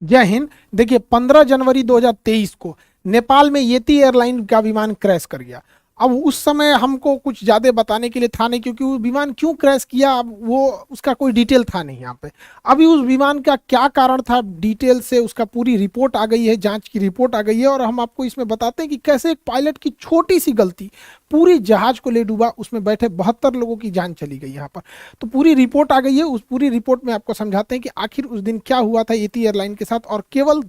जय हिंद। देखिए 15 जनवरी 2023 को नेपाल में येती एयरलाइन का विमान क्रैश कर गया। अब उस समय हमको कुछ ज्यादा बताने के लिए था नहीं, क्योंकि वो विमान क्यों क्रैश किया अब वो उसका कोई डिटेल था नहीं यहाँ पे। अभी उस विमान का क्या कारण था डिटेल से उसका पूरी रिपोर्ट आ गई है, जांच की रिपोर्ट आ गई है, और हम आपको इसमें बताते हैं कि कैसे एक पायलट की छोटी सी गलती पूरी जहाज को ले डूबा, उसमें बैठे 72 लोगों की जान चली गई यहाँ पर। तो पूरी रिपोर्ट आ गई है, उस पूरी रिपोर्ट में आपको समझाते हैं कि आखिर उस दिन क्या हुआ था येती एयरलाइन के साथ, और केवल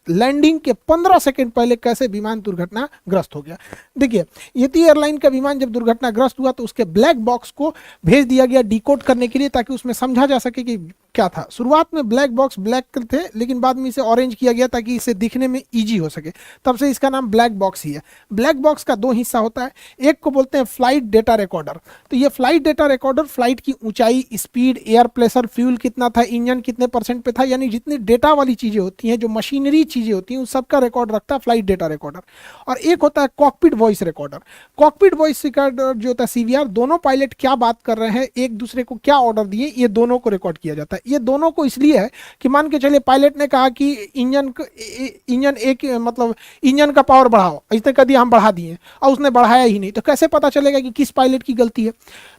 लैंडिंग के 15 सेकंड पहले कैसे विमान दुर्घटनाग्रस्त हो गया। देखिए येती एयरलाइन का विमान जब दुर्घटनाग्रस्त हुआ तो उसके ब्लैक बॉक्स को भेज दिया गया डिकोड करने के लिए, ताकि उसमें समझा जा सके कि क्या था। शुरुआत में ब्लैक बॉक्स ब्लैक थे, लेकिन बाद में इसे ऑरेंज किया गया ताकि इसे दिखने में इजी हो सके, तब से इसका नाम ब्लैक बॉक्स ही है। ब्लैक बॉक्स का दो हिस्सा होता है, एक को बोलते हैं फ्लाइट डेटा रिकॉर्डर। तो ये फ्लाइट डेटा रिकॉर्डर फ्लाइट की ऊंचाई, स्पीड, एयर प्रेशर, फ्यूल कितना था, इंजन कितने परसेंट पे था, यानी जितनी डेटा वाली चीजें होती हैं, जो मशीनरी चीजें होती हैं, उन सबका रिकॉर्ड रखता है फ्लाइट डेटा रिकॉर्डर। और एक होता है cockpit voice recorder. Cockpit voice recorder जो होता है सीवीआर, दोनों पायलट क्या बात कर रहे हैं, एक दूसरे को क्या ऑर्डर दिए, ये दोनों को रिकॉर्ड किया जाता है। ये दोनों को इसलिए है कि मान के चलिए पायलट ने कहा कि इंजन एक मतलब इंजन का पावर बढ़ाओ, इसने कह दिया हम बढ़ा दिए, और उसने बढ़ाया ही नहीं, तो कैसे पता चलेगा कि किस पायलट की गलती है।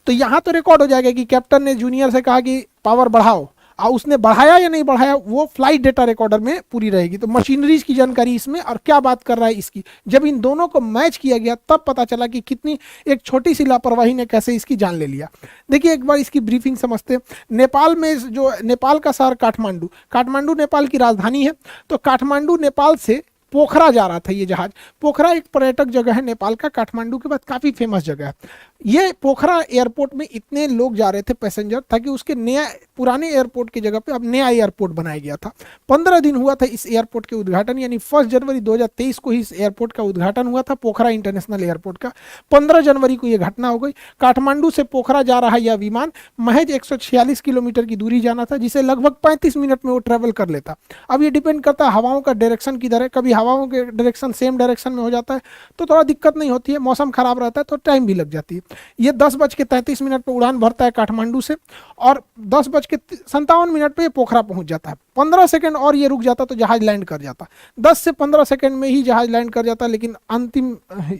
तो यहां तो रिकॉर्ड हो जाएगा कि कैप्टन ने जूनियर से कहा कि पावर बढ़ाओ, और उसने बढ़ाया या नहीं बढ़ाया वो फ्लाइट डेटा रिकॉर्डर में पूरी रहेगी। तो मशीनरीज की जानकारी इसमें, और क्या बात कर रहा है इसकी, जब इन दोनों को मैच किया गया तब पता चला कि कितनी एक छोटी सी लापरवाही ने कैसे इसकी जान ले लिया। देखिए एक बार इसकी ब्रीफिंग समझते हैं। नेपाल में जो नेपाल का शहर काठमांडू, काठमांडू नेपाल की राजधानी है। तो काठमांडू नेपाल से पोखरा जा रहा था ये जहाज। पोखरा एक पर्यटक जगह है नेपाल का, काठमांडू के बाद काफी फेमस जगह है। ये पोखरा एयरपोर्ट में इतने लोग जा रहे थे पैसेंजर, ताकि उसके नया पुराने एयरपोर्ट की जगह पे अब नया एयरपोर्ट बनाया गया था। 15 दिन हुआ था इस एयरपोर्ट के उद्घाटन, यानी 1 जनवरी 2023 को ही इस एयरपोर्ट का उद्घाटन हुआ था, पोखरा इंटरनेशनल एयरपोर्ट का। 15 जनवरी को यह घटना हो गई। काठमांडू से पोखरा जा रहा यह विमान महज 146 किलोमीटर की दूरी जाना था, जिसे लगभग 35 मिनट में वो ट्रेवल कर लेता। अब ये डिपेंड करता है हवाओं का डायरेक्शन किधर है। कभी हवाओं के डायरेक्शन सेम डायरेक्शन में हो जाता है तो थोड़ा दिक्कत नहीं होती है, मौसम खराब रहता है तो टाइम भी लग जाती है। ये 10:33 पर उड़ान भरता है काठमांडू से, और 10:57 पे ये पोखरा पहुंच जाता है। 15 सेकंड और ये रुक जाता तो जहाज लैंड कर जाता। 10 से 15 सेकंड में ही जहाज लैंड कर जाता, लेकिन अंतिम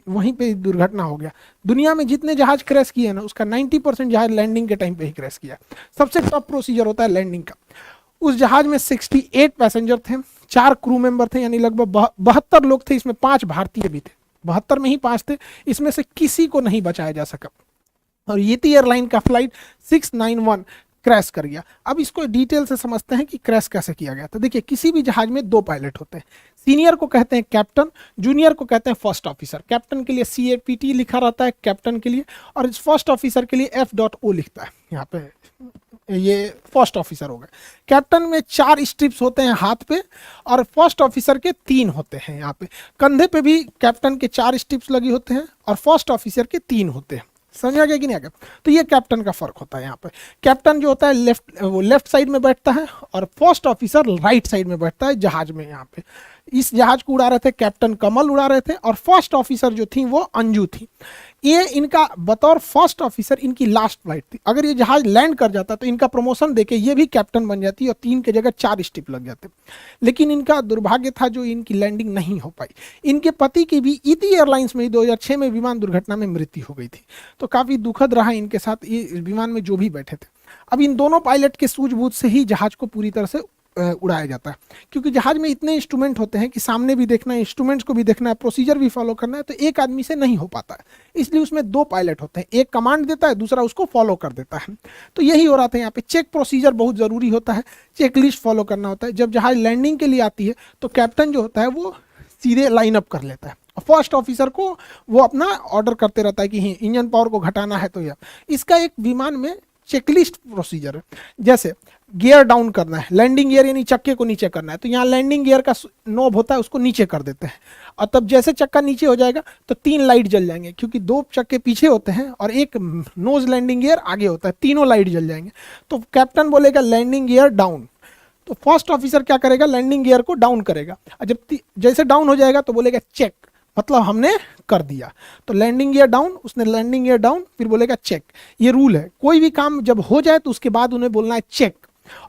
वहीं पे दुर्घटना हो गया। दुनिया में जितने जहाज क्रैश किए ना, उसका 90% जहाज लैंडिंग के टाइम पे ही क्रैश किया। सबसे टफ प्रोसीजर होता है लैंडिंग का। उस जहाज में 68 पैसेंजर थे, 4 क्रू मेंबर थे, यानी लगभग 72 लोग थे। इसमें 5 भारतीय भी थे, 72 में ही 5 थे। इसमें से किसी को नहीं बचाया जा सका, और येती एयरलाइन का फ्लाइट 691 क्रैश कर गया। अब इसको डिटेल से समझते हैं कि क्रैश कैसे किया गया। तो देखिए किसी भी जहाज में 2 पायलट होते हैं। सीनियर को कहते हैं कैप्टन, जूनियर को कहते हैं फर्स्ट ऑफिसर। कैप्टन के लिए CAPT लिखा रहता है कैप्टन के लिए, और इस फर्स्ट ऑफिसर के लिए F.O लिखता है यहाँ पे। ये फर्स्ट ऑफिसर हो गए। कैप्टन में 4 स्ट्रिप्स होते हैं हाथ पे, और फर्स्ट ऑफिसर के 3 होते हैं यहाँ पे। कंधे पे भी कैप्टन के 4 स्ट्रिप्स लगी होते हैं, और फर्स्ट ऑफिसर के 3 होते हैं। समझ आ गया कि नहीं आ गया? तो ये कैप्टन का फर्क होता है यहाँ पे। कैप्टन जो होता है वो लेफ्ट साइड में बैठता है, और फर्स्ट ऑफिसर राइट साइड में बैठता है जहाज में। यहाँ पे इस जहाज को उड़ा रहे थे कैप्टन कमल उड़ा रहे थे, और फर्स्ट ऑफिसर जो थी वो अंजू थी। ये इनका बतौर फर्स्ट ऑफिसर इनकी लास्ट फ्लाइट थी। अगर ये जहाज लैंड कर जाता तो इनका प्रमोशन देके ये भी कैप्टन बन जाती, और 3 के जगह 4 स्टिप लग जाते। लेकिन इनका दुर्भाग्य था जो इनकी लैंडिंग नहीं हो पाई। इनके पति की भी येती एयरलाइंस में 2006 में विमान दुर्घटना में मृत्यु हो गई थी। तो काफी दुखद रहा इनके साथ, ये विमान में जो भी बैठे थे। अब इन दोनों पायलट के सूझबूझ से ही जहाज को पूरी तरह से उड़ाया जाता है, क्योंकि जहाज में इतने इंस्ट्रूमेंट होते हैं कि सामने भी देखना है, इंस्ट्रूमेंट्स को भी देखना है, प्रोसीजर भी फॉलो करना है, तो एक आदमी से नहीं हो पाता है। इसलिए उसमें 2 पायलट होते हैं, एक कमांड देता है, दूसरा उसको फॉलो कर देता है। तो यही हो रहा था यहाँ पे। चेक प्रोसीजर बहुत जरूरी होता है, चेक लिस्ट फॉलो करना होता है। जब जहाज लैंडिंग के लिए आती है तो कैप्टन जो होता है वो सीधे लाइन अप कर लेता है, फर्स्ट ऑफिसर को वो अपना ऑर्डर करते रहता है कि इंजन पावर को घटाना है। तो यह इसका एक विमान में चेकलिस्ट प्रोसीजर है। जैसे गियर डाउन करना है, लैंडिंग गियर यानी चक्के को नीचे करना है, तो यहाँ लैंडिंग गियर का नोब होता है, उसको नीचे कर देते हैं, और तब जैसे चक्का नीचे हो जाएगा तो 3 लाइट जल जाएंगे, क्योंकि 2 चक्के पीछे होते हैं और एक नोज लैंडिंग गियर आगे होता है, तीनों लाइट जल जाएंगे। तो कैप्टन बोलेगा लैंडिंग गियर डाउन, तो फर्स्ट ऑफिसर क्या करेगा, लैंडिंग गियर को डाउन करेगा। जब जैसे डाउन हो जाएगा तो बोलेगा चेक, मतलब हमने कर दिया। तो लैंडिंग गियर डाउन, उसने लैंडिंग गियर डाउन, फिर बोलेगा चेक। ये रूल है, कोई भी काम जब हो जाए तो उसके बाद उन्हें बोलना है चेक।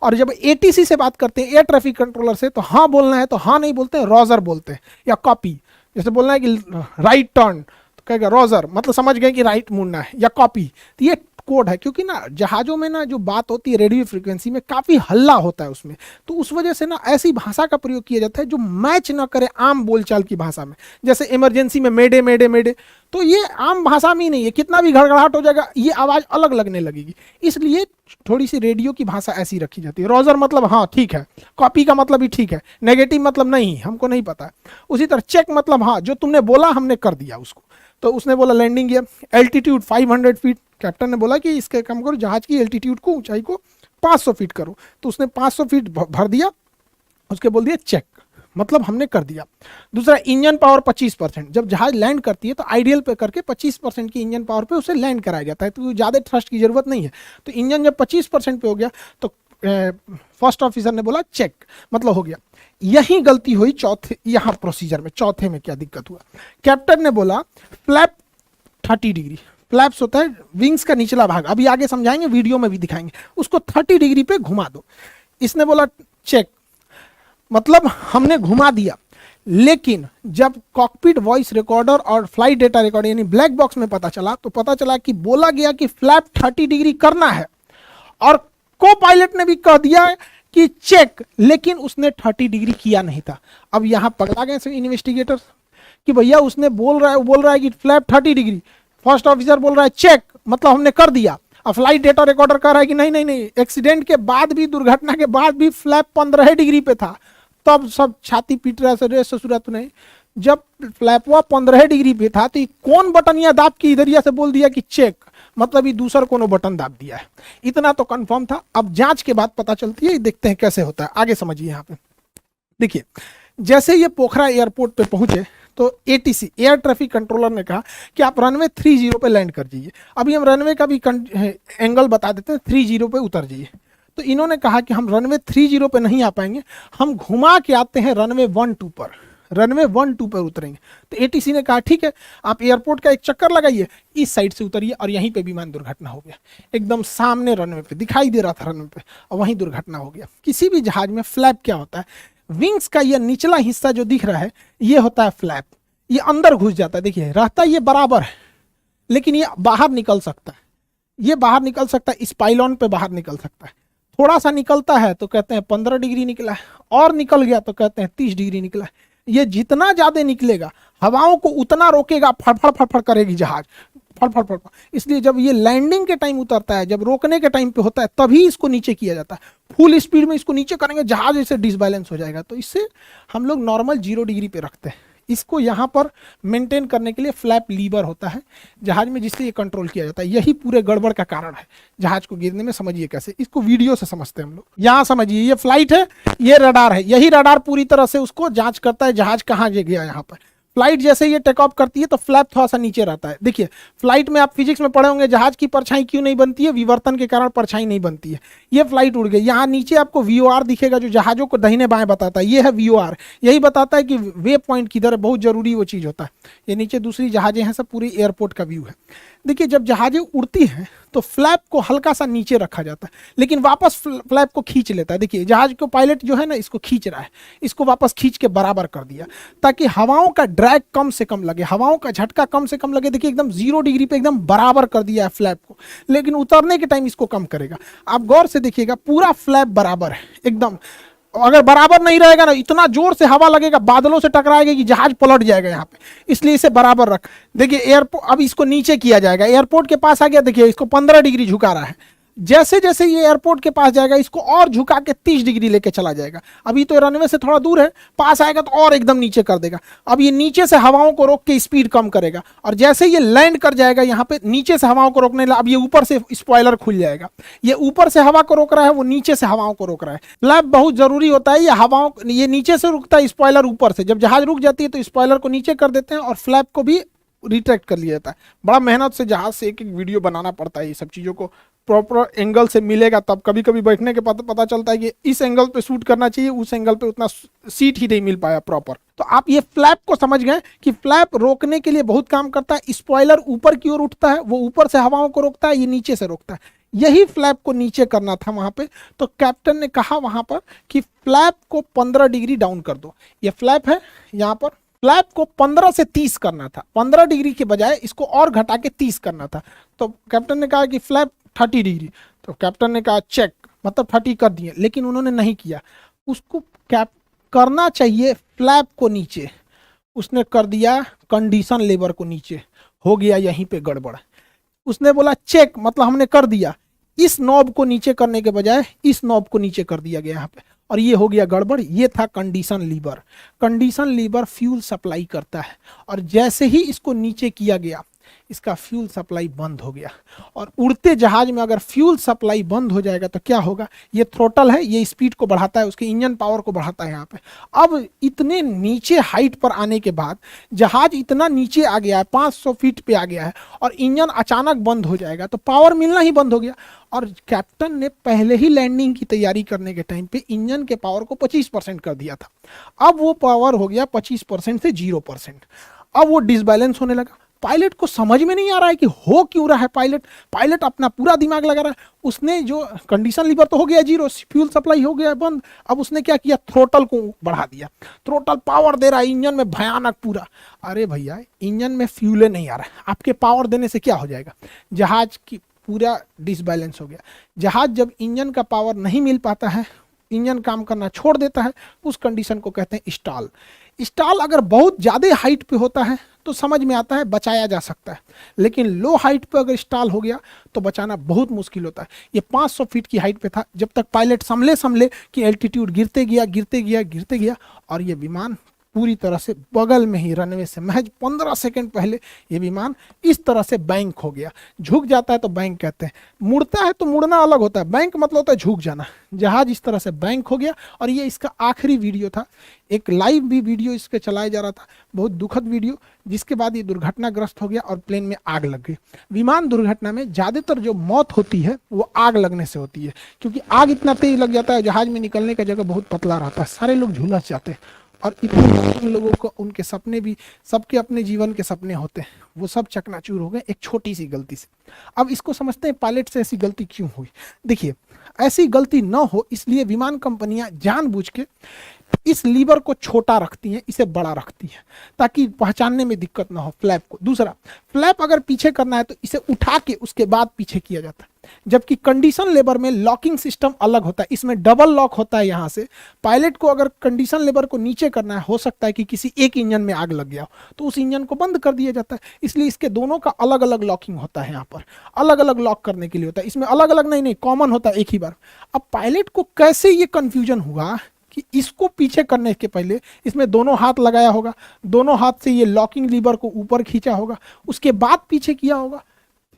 और जब एटीसी से बात करते हैं, एयर ट्रैफिक कंट्रोलर से, तो हाँ बोलना है तो हाँ नहीं बोलते हैं, रोजर बोलते हैं, या कॉपी। जैसे बोलना है कि राइट टर्न तो कहेगा रोजर, मतलब समझ गए कि राइट मुड़ना है, या कॉपी। तो ये कोड है, क्योंकि ना जहाज़ों में ना जो बात होती है रेडियो फ्रीक्वेंसी में काफ़ी हल्ला होता है उसमें, तो उस वजह से ना ऐसी भाषा का प्रयोग किया जाता है जो मैच ना करे आम बोलचाल की भाषा में। जैसे इमरजेंसी में मेडे मेडे मेडे, तो ये आम भाषा में ही नहीं है, कितना भी घड़घड़ाहट हो जाएगा ये आवाज़ अलग लगने लगेगी, इसलिए थोड़ी सी रेडियो की भाषा ऐसी रखी जाती है। रोजर मतलब हाँ ठीक है, कॉपी का मतलब भी ठीक है, नेगेटिव मतलब नहीं हमको नहीं पता। उसी तरह चेक मतलब हाँ जो तुमने बोला हमने कर दिया उसको। तो उसने बोला landing gear, altitude 500 feet, captain ने बोला कि इसके कम करो, जहाज की एल्टीट्यूड को, ऊंचाई को 500 फीट करो, तो उसने 500 फीट भर दिया, उसके बोल दिया चेक, मतलब हमने कर दिया। दूसरा इंजन पावर 25%, जब जहाज लैंड करती है तो आइडियल पे करके 25% की इंजन पावर पे उसे लैंड कराया जाता है, तो ज़्यादा थ्रस्ट की जरूरत नहीं है। तो इंजन जब 25% पे हो गया तो फर्स्ट ऑफिसर ने बोला चेक, मतलब हो गया। यही गलती हुई चौथे, यहाँ प्रोसीजर में चौथे में क्या दिक्कत हुआ, कैप्टन ने बोला फ्लैप 30 डिग्री, फ्लैप्स होता है विंग्स का निचला भाग, अभी आगे समझाएंगे, वीडियो में भी दिखाएंगे, उसको 30 डिग्री पे घुमा दो। इसने बोला चेक, मतलब हमने घुमा दिया, लेकिन जब कॉकपिट वॉइस रिकॉर्डर और फ्लाइट डेटा रिकॉर्डर यानी ब्लैक बॉक्स में पता चला, तो पता चला कि बोला गया कि फ्लैप 30 डिग्री करना है, और को पायलट ने भी कह दिया कि चेक, लेकिन उसने 30 डिग्री किया नहीं था। अब यहां पकड़ा गए इन्वेस्टिगेटर कि भैया उसने बोल रहा है कि फ्लैप 30 डिग्री, फर्स्ट ऑफिसर बोल रहा है चेक, मतलब हमने कर दिया। अब फ्लाइट डेटा रिकॉर्डर कह रहा है कि नहीं नहीं नहीं, एक्सीडेंट के बाद भी, दुर्घटना के बाद भी फ्लैप 15 डिग्री पे था। तब सब छाती पीट रहा है, ससुरात नहीं, जब फ्लैपवा 15 डिग्री पे था तो कौन बटन या दाब की इधरिया से बोल दिया कि चेक, मतलब ये दूसरा कोनो बटन दाब दिया है। इतना तो कंफर्म था। अब जांच के बाद पता चलती है, देखते हैं कैसे होता है, आगे समझिए। यहाँ पे देखिए, जैसे ये पोखरा एयरपोर्ट पे पहुंचे तो एटीसी एयर ट्रैफिक कंट्रोलर ने कहा कि आप रनवे 30 पे लैंड कर जाइए। अभी हम रनवे का भी एंगल बता देते हैं, 30 पे उतर जाइए। तो इन्होंने कहा कि हम रनवे 30 पे नहीं आ पाएंगे, हम घुमा के आते हैं रनवे 12 पर, रनवे 12 पर उतरेंगे। तो एटीसी ने कहा ठीक है, आप एयरपोर्ट का एक चक्कर लगाइए, इस साइड से उतरिए, और यहीं पे विमान दुर्घटना हो गया। एकदम सामने रनवे पे दिखाई दे रहा था रनवे पे, और वहीं दुर्घटना हो गया। किसी भी जहाज में फ्लैप क्या होता है, विंग्स का ये निचला हिस्सा जो दिख रहा है ये होता है फ्लैप, ये अंदर घुस जाता है। देखिए रहता ये बराबर है, लेकिन ये बाहर निकल सकता है, ये बाहर निकल सकता है, स्पाइलॉन पे बाहर निकल सकता है। थोड़ा सा निकलता है तो कहते हैं 15 डिग्री निकला है, और निकल गया तो कहते हैं 30 डिग्री निकला है। ये जितना ज्यादा निकलेगा हवाओं को उतना रोकेगा, फड़फड़ फड़फड़ करेगी जहाज, फड़फड़ फड़फड़। इसलिए जब ये लैंडिंग के टाइम उतरता है, जब रोकने के टाइम पे होता है, तभी इसको नीचे किया जाता है। फुल स्पीड में इसको नीचे करेंगे, जहाज ऐसे डिसबैलेंस हो जाएगा। तो इससे हम लोग नॉर्मल 0 डिग्री पे रखते हैं। इसको यहाँ पर मेंटेन करने के लिए फ्लैप लीवर होता है जहाज में, जिससे ये कंट्रोल किया जाता है। यही पूरे गड़बड़ का कारण है जहाज को गिरने में। समझिए कैसे, इसको वीडियो से समझते हैं हम लोग। यहाँ समझिए, ये फ्लाइट है, ये रडार है, यही रडार पूरी तरह से उसको जांच करता है जहाज कहाँ गया। यहाँ पर फ्लाइट जैसे ये टेक ऑफ करती है तो फ्लैप थोड़ा सा नीचे रहता है। देखिए फ्लाइट में आप फिजिक्स में पढ़े होंगे, जहाज की परछाई क्यों नहीं बनती है, विवर्तन के कारण परछाई नहीं बनती है। ये फ्लाइट उड़ गई, यहाँ नीचे आपको VOR दिखेगा जो जहाजों को दाहिने बाएं बताता है, ये है VOR, यही बताता है कि वे पॉइंट किधर है, बहुत जरूरी वो चीज होता है। ये नीचे दूसरी जहाजें हैं, सब पूरी एयरपोर्ट का व्यू है। देखिए जब जहाजें उड़ती हैं तो फ्लैप को हल्का सा नीचे रखा जाता है, लेकिन वापस फ्लैप को खींच लेता है। देखिए जहाज को पायलट जो है ना, इसको खींच रहा है, इसको वापस खींच के बराबर कर दिया ताकि हवाओं का ड्रैग कम से कम लगे, हवाओं का झटका कम से कम लगे। देखिए एकदम 0 डिग्री पे एकदम बराबर कर दिया है फ्लैप को, लेकिन उतरने के टाइम इसको कम करेगा। आप गौर से देखिएगा, पूरा फ्लैप बराबर है एकदम। अगर बराबर नहीं रहेगा ना, इतना जोर से हवा लगेगा, बादलों से टकराएगा कि जहाज पलट जाएगा यहाँ पे, इसलिए इसे बराबर रख। देखिए एयरपोर्ट, अब इसको नीचे किया जाएगा, एयरपोर्ट के पास आ गया, देखिए इसको 15 डिग्री झुका रहा है। जैसे जैसे ये एयरपोर्ट के पास जाएगा, इसको और झुका के 30 डिग्री लेके चला जाएगा। अभी तो रनवे से थोड़ा दूर है, पास आएगा तो और एकदम नीचे कर देगा। अब ये नीचे से हवाओं को रोक के स्पीड कम करेगा, और जैसे ये लैंड कर जाएगा यहाँ पे, नीचे से हवाओं को रोकने लगा। अब ये ऊपर से स्पॉइलर खुल जाएगा, ये ऊपर से हवा को रोक रहा है, वो नीचे से हवाओं को रोक रहा है। फ्लैप बहुत जरूरी होता है, ये हवाओं, ये नीचे से रुकता है, स्पॉइलर ऊपर से। जब जहाज रुक जाती है तो स्पॉइलर को नीचे कर देते हैं और फ्लैप को भी रिट्रैक्ट कर लिया जाता है। बड़ा मेहनत से जहाज से एक एक वीडियो बनाना पड़ता है, ये सब चीज़ों को प्रॉपर एंगल से मिलेगा तब। कभी कभी बैठने के पता चलता है कि इस एंगल पे शूट करना चाहिए, उस एंगल पे उतना सीट ही नहीं मिल पाया प्रॉपर। तो आप ये फ्लैप को समझ गए कि फ्लैप रोकने के लिए बहुत काम करता है। स्पॉइलर ऊपर की ओर उठता है, वो ऊपर से हवाओं को रोकता है, ये नीचे से रोकता है। यही फ्लैप को नीचे करना था वहां पे। तो कैप्टन ने कहा वहां पर कि फ्लैप को 15 डिग्री डाउन कर दो। ये फ्लैप है, यहाँ पर फ्लैप को 15 से 30 करना था, 15 डिग्री के बजाय इसको और घटा के 30 करना था। तो कैप्टन ने कहा कि फ्लैप 30 डिग्री। तो कैप्टन ने कहा चेक, मतलब 30 कर दिए, लेकिन उन्होंने नहीं किया। उसको कैप करना चाहिए फ्लैप को नीचे, उसने कर दिया कंडीशन लेबर को नीचे, हो गया यहीं पे गड़बड़। उसने बोला चेक, मतलब हमने कर दिया, इस नॉब को नीचे करने के बजाय इस नॉब को नीचे कर दिया गया यहाँ पे, और ये हो गया गड़बड़। ये था condition lever. Condition lever fuel supply करता है, और जैसे ही इसको नीचे किया गया इसका फ्यूल सप्लाई बंद हो गया। और उड़ते जहाज में अगर फ्यूल सप्लाई बंद हो जाएगा तो क्या होगा, ये थ्रोटल है, ये स्पीड को बढ़ाता है, उसके इंजन पावर को बढ़ाता है यहाँ पे। अब इतने नीचे हाइट पर आने के बाद जहाज इतना नीचे आ गया है, 500 फीट पे आ गया है, और इंजन अचानक बंद हो जाएगा तो पावर मिलना ही बंद हो गया। और कैप्टन ने पहले ही लैंडिंग की तैयारी करने के टाइम पे इंजन के पावर को 25% कर दिया था। अब वो पावर हो गया 25% से 0%। अब वो डिसबैलेंस होने लगा। पायलट को समझ में नहीं आ रहा है कि हो क्यों रहा है। पायलट अपना पूरा दिमाग लगा रहा है। उसने जो कंडीशन लीवर तो हो गया 0, फ्यूल सप्लाई हो गया बंद। अब उसने क्या किया, थ्रोटल को बढ़ा दिया। थ्रोटल पावर दे रहा है इंजन में भयानक पूरा। अरे भैया, इंजन में फ्यूल नहीं आ रहा है, आपके पावर देने से क्या हो जाएगा, जहाज की पूरा डिसबैलेंस हो गया। जहाज जब इंजन का पावर नहीं मिल पाता है, इंजन काम करना छोड़ देता है, उस कंडीशन को कहते हैं स्टॉल। स्टॉल अगर बहुत ज़्यादा हाइट पे होता है तो समझ में आता है, बचाया जा सकता है, लेकिन लो हाइट पे अगर स्टॉल हो गया तो बचाना बहुत मुश्किल होता है। ये 500 फीट की हाइट पे था, जब तक पायलट संभले कि एल्टीट्यूड गिरते गया, और ये विमान पूरी तरह से बगल में ही रनवे से महज 15 सेकंड पहले ये विमान इस तरह से बैंक हो गया। झुक जाता है तो बैंक कहते हैं, मुड़ता है तो मुड़ना अलग होता है, बैंक मतलब होता है झुक जाना। जहाज इस तरह से बैंक हो गया, और ये इसका आखिरी वीडियो था। एक लाइव भी वीडियो इसके चलाया जा रहा था, बहुत दुखद वीडियो, जिसके बाद ये दुर्घटनाग्रस्त हो गया और प्लेन में आग लग गई। विमान दुर्घटना में ज़्यादातर जो मौत होती है वो आग लगने से होती है, क्योंकि आग इतना तेज लग जाता है, जहाज में निकलने का जगह बहुत पतला रहता है, सारे लोग झुलस जाते हैं, और इतने लोगों को उनके सपने भी, सबके अपने जीवन के सपने होते हैं, वो सब चकनाचूर हो गए एक छोटी सी गलती से। अब इसको समझते हैं पायलट से ऐसी गलती क्यों हुई। देखिए, ऐसी गलती ना हो इसलिए विमान कंपनियां जानबूझ के इस लीवर को छोटा रखती हैं, इसे बड़ा रखती हैं, ताकि पहचानने में दिक्कत ना हो फ्लैप को। दूसरा, फ्लैप अगर पीछे करना है तो इसे उठा के उसके बाद पीछे किया जाता है, जबकि कंडीशन लेबर में लॉकिंग सिस्टम अलग होता है, इसमें डबल लॉक होता है। यहाँ से पायलट को अगर कंडीशन लेबर को नीचे करना है, हो सकता है कि किसी एक इंजन में आग लग गया हो तो उस इंजन को बंद कर दिया जाता है, इसलिए इसके दोनों का अलग अलग लॉकिंग होता है। यहाँ पर अलग अलग लॉक करने के लिए होता है, इसमें अलग अलग नहीं कॉमन होता है एक ही बार। अब पायलट को कैसे ये कंफ्यूजन हुआ कि इसको पीछे करने के पहले इसमें दोनों हाथ लगाया होगा, दोनों हाथ से ये लॉकिंग लीवर को ऊपर खींचा होगा, उसके बाद पीछे किया होगा,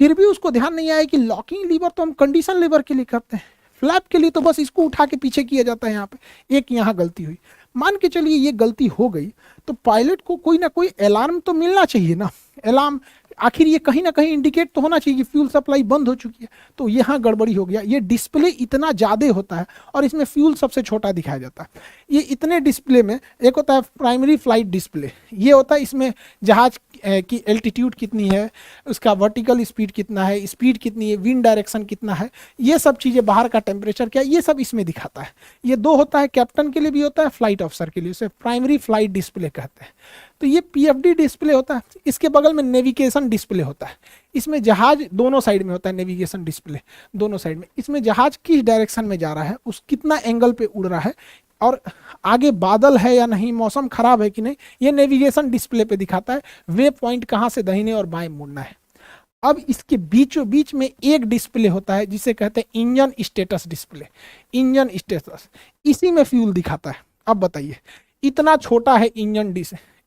फिर भी उसको ध्यान नहीं आया कि लॉकिंग लीवर तो हम कंडीशन लीवर के लिए करते हैं, फ्लैप के लिए तो बस इसको उठा के पीछे किया जाता है। यहाँ पे एक यहाँ गलती हुई, मान के चलिए ये गलती हो गई तो पायलट को कोई ना कोई अलार्म तो मिलना चाहिए ना। अलार्म आखिर ये कहीं ना कहीं इंडिकेट तो होना चाहिए कि फ्यूल सप्लाई बंद हो चुकी है। तो यहाँ गड़बड़ी हो गया, ये डिस्प्ले इतना ज़्यादा होता है और इसमें फ्यूल सबसे छोटा दिखाया जाता है। ये इतने डिस्प्ले में एक होता है प्राइमरी फ्लाइट डिस्प्ले, ये होता है इसमें जहाज की एल्टीट्यूड कितनी है, उसका वर्टिकल स्पीड कितना है, स्पीड कितनी है, विंड डायरेक्शन कितना है, ये सब चीज़ें, बाहर का टेम्परेचर क्या है, ये सब इसमें दिखाता है। ये दो होता है, कैप्टन के लिए भी होता है, फ्लाइट ऑफिसर के लिए, उसे प्राइमरी फ्लाइट डिस्प्ले कहते हैं। तो ये पीएफडी डिस्प्ले होता है। इसके बगल में नेविगेशन डिस्प्ले होता है, इसमें जहाज दोनों साइड में होता है, नेविगेशन डिस्प्ले दोनों साइड में, इसमें जहाज किस डायरेक्शन में जा रहा है, उस कितना एंगल पे उड़ रहा है, और आगे बादल है या नहीं, मौसम खराब है कि नहीं, ये नेविगेशन डिस्प्ले पे दिखाता है। वे पॉइंट कहाँ से दाहिने और बाएं मुड़ना है। अब इसके बीचों बीच में एक डिस्प्ले होता है जिसे कहते हैं engine status display. Engine status, इसी में फ्यूल दिखाता है। अब बताइए, इतना छोटा है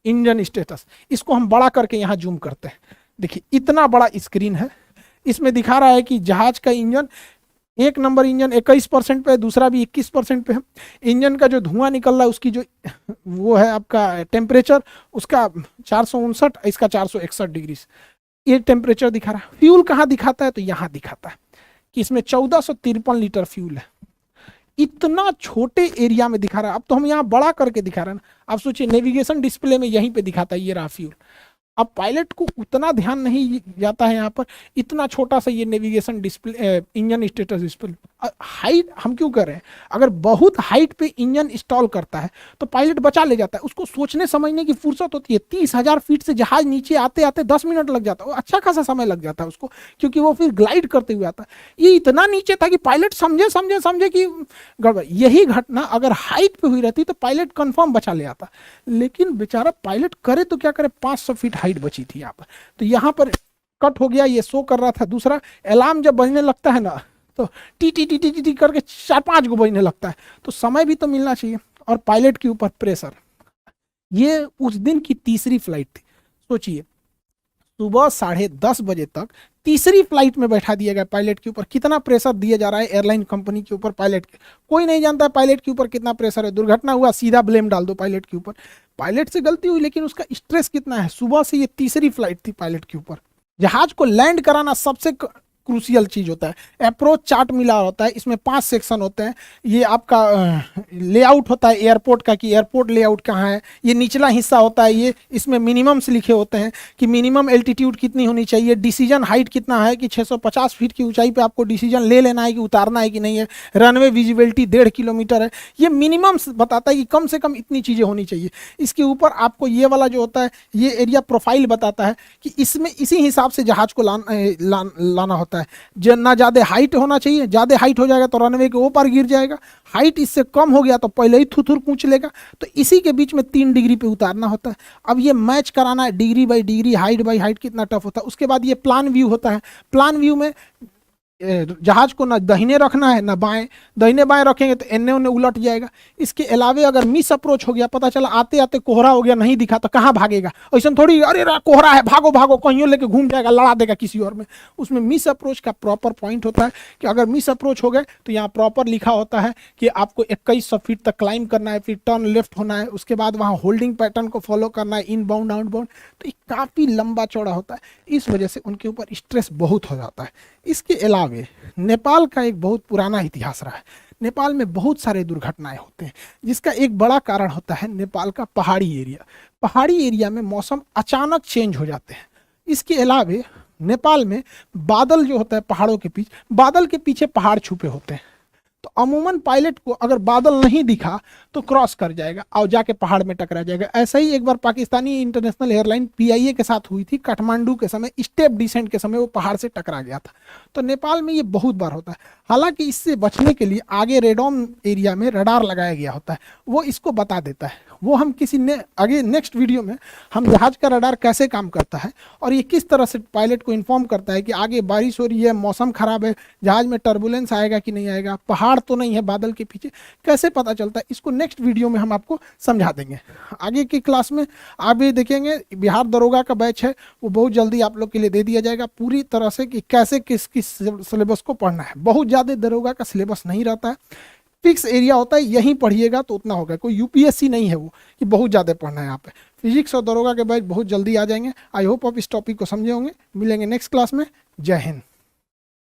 इंजन स्टेटस, इसको हम बड़ा करके यहाँ जूम करते हैं, देखिए इतना बड़ा स्क्रीन है, इसमें दिखा रहा है कि जहाज का इंजन, एक नंबर इंजन 21% पे है, दूसरा भी 21% पे है। इंजन का जो धुआं निकल रहा है उसकी जो वो है आपका टेम्परेचर, उसका 459, इसका 461 डिग्री, ये टेम्परेचर दिखा रहा है। फ्यूल कहाँ दिखाता है, तो यहाँ दिखाता है कि इसमें 1453 लीटर फ्यूल है। इतना छोटे एरिया में दिखा रहा है। अब तो हम यहाँ बड़ा करके दिखा रहे हैं ना। आप सोचिए, नेविगेशन डिस्प्ले में यहीं पे दिखाता है, ये रहा फ्यूल, अब पायलट को उतना ध्यान नहीं जाता है यहाँ पर, इतना छोटा सा ये navigation display, engine status display. Height हम क्यों कर रहे हैं, अगर बहुत हाइट पे इंजन इंस्टॉल करता है तो पायलट बचा ले जाता है, उसको सोचने समझने की फुर्सत होती है। 30,000 फीट से जहाज नीचे आते आते 10 मिनट लग जाता है, अच्छा खासा समय लग जाता है उसको, क्योंकि वो फिर ग्लाइड करते हुए आता है। ये इतना नीचे था कि पायलट समझे समझे समझे कि गड़बड़। यही घटना अगर हाइट पे हुई रहती तो पायलट कंफर्म बचा ले आता, लेकिन बेचारा पायलट करे तो क्या करे, 500 फीट हाइट बची थी यहाँ पर। तो यहाँ पर कट हो गया, ये शो कर रहा था। दूसरा, अलार्म जब बजने लगता है ना तो T T T T T T करके 4-5 गो बजने लगता है, तो समय भी तो मिलना चाहिए। और पायलट के ऊपर प्रेशर, ये उस दिन की तीसरी फ्लाइट थी। सोचिए, सुबह 10:30 बजे तक तीसरी फ्लाइट में बैठा दिया गया पायलट के ऊपर। कितना प्रेशर दिया जा रहा है एयरलाइन कंपनी के ऊपर पायलट के, कोई नहीं जानता है पायलट के ऊपर कितना प्रेशर है। दुर्घटना हुआ, सीधा ब्लेम डाल दो पायलट के ऊपर। पायलट से गलती हुई, लेकिन उसका स्ट्रेस कितना है। सुबह से ये तीसरी फ्लाइट थी पायलट के ऊपर। जहाज को लैंड कराना सबसे क्रूसियल चीज होता है। अप्रोच चार्ट मिला होता है, इसमें 5 सेक्शन होते हैं। ये आपका लेआउट होता है एयरपोर्ट का, कि एयरपोर्ट लेआउट कहाँ है। ये निचला हिस्सा होता है, ये इसमें मिनिमम्स लिखे होते हैं कि मिनिमम एल्टीट्यूड कितनी होनी चाहिए, डिसीजन हाइट कितना है कि 650 फीट की ऊंचाई पे आपको डिसीजन ले लेना है कि उतारना है कि नहीं है। रनवे विजिबिलिटी 1.5 किलोमीटर है। ये मिनिमम्स बताता है कि कम से कम इतनी चीज़ें होनी चाहिए। इसके ऊपर आपको ये वाला जो होता है, ये एरिया प्रोफाइल बताता है कि इसमें इसी हिसाब से जहाज को लाना होता है। ना ज़्यादा हाइट होना चाहिए, ज़्यादा हाइट हो जाएगा तो रनवे के ऊपर गिर जाएगा, हाइट इससे कम हो गया तो पहले ही थुथुर कूच लेगा। तो इसी के बीच में 3 डिग्री पे उतारना होता है। अब ये मैच कराना है degree by degree, height by height, कितना टफ होता है। उसके बाद ये प्लान व्यू होता है। प्लान व्यू में जहाज को ना दाहिने रखना है ना बाएं, दाहिने बाएं रखेंगे तो एने ओने उलट जाएगा। इसके अलावे अगर मिस अप्रोच हो गया, पता चला आते आते कोहरा हो गया, नहीं दिखा तो कहाँ भागेगा। ऐसा थोड़ी अरे कोहरा है भागो भागो, कहीं लेके घूम जाएगा, लड़ा देगा किसी और में। उसमें मिस अप्रोच का प्रॉपर पॉइंट होता है कि अगर मिस अप्रोच हो गए तो यहाँ प्रॉपर लिखा होता है कि आपको 2100 फीट तक क्लाइंब करना है, फिर टर्न लेफ्ट होना है, उसके बाद वहाँ होल्डिंग पैटर्न को फॉलो करना है, इन बाउंड आउट बाउंड। तो ये काफ़ी लंबा चौड़ा होता है, इस वजह से उनके ऊपर स्ट्रेस बहुत हो जाता है। इसके अलावा नेपाल का एक बहुत पुराना इतिहास रहा है। नेपाल में बहुत सारे दुर्घटनाएं होते हैं, जिसका एक बड़ा कारण होता है नेपाल का पहाड़ी एरिया। पहाड़ी एरिया में मौसम अचानक चेंज हो जाते हैं। इसके अलावा नेपाल में बादल जो होता है, पहाड़ों के पीछे, बादल के पीछे पहाड़ छुपे होते हैं। तो अमूमन पायलट को अगर बादल नहीं दिखा तो क्रॉस कर जाएगा और जाके पहाड़ में टकरा जाएगा। ऐसा ही एक बार पाकिस्तानी इंटरनेशनल एयरलाइन पीआईए के साथ हुई थी। काठमांडू के समय स्टेप डिसेंट के समय वो पहाड़ से टकरा गया था। तो नेपाल में ये बहुत बार होता है। हालांकि इससे बचने के लिए आगे रेडॉन एरिया में रडार लगाया गया होता है, वो इसको बता देता है। वो हम किसी ने आगे नेक्स्ट वीडियो में हम जहाज का रडार कैसे काम करता है और ये किस तरह से पायलट को इन्फॉर्म करता है कि आगे बारिश हो रही है, मौसम खराब है, जहाज में टर्बुलेंस आएगा कि नहीं आएगा, पहाड़ तो नहीं है बादल के पीछे, कैसे पता चलता है, इसको नेक्स्ट वीडियो में हम आपको समझा देंगे। आगे की क्लास में आप भी देखेंगे, बिहार दरोगा का बैच है, वो बहुत जल्दी आप लोग के लिए दे दिया जाएगा पूरी तरह से कि कैसे किस किस सिलेबस को पढ़ना है। बहुत ज़्यादा दरोगा का सिलेबस नहीं रहता है, फिक्स एरिया होता है, यहीं पढ़िएगा तो उतना होगा। कोई यूपीएससी नहीं है वो कि बहुत ज़्यादा पढ़ना है यहाँ पे। फिजिक्स और दरोगा के बैच बहुत जल्दी आ जाएंगे। आई होप आप इस टॉपिक को समझे होंगे। मिलेंगे नेक्स्ट क्लास में। जय हिंद।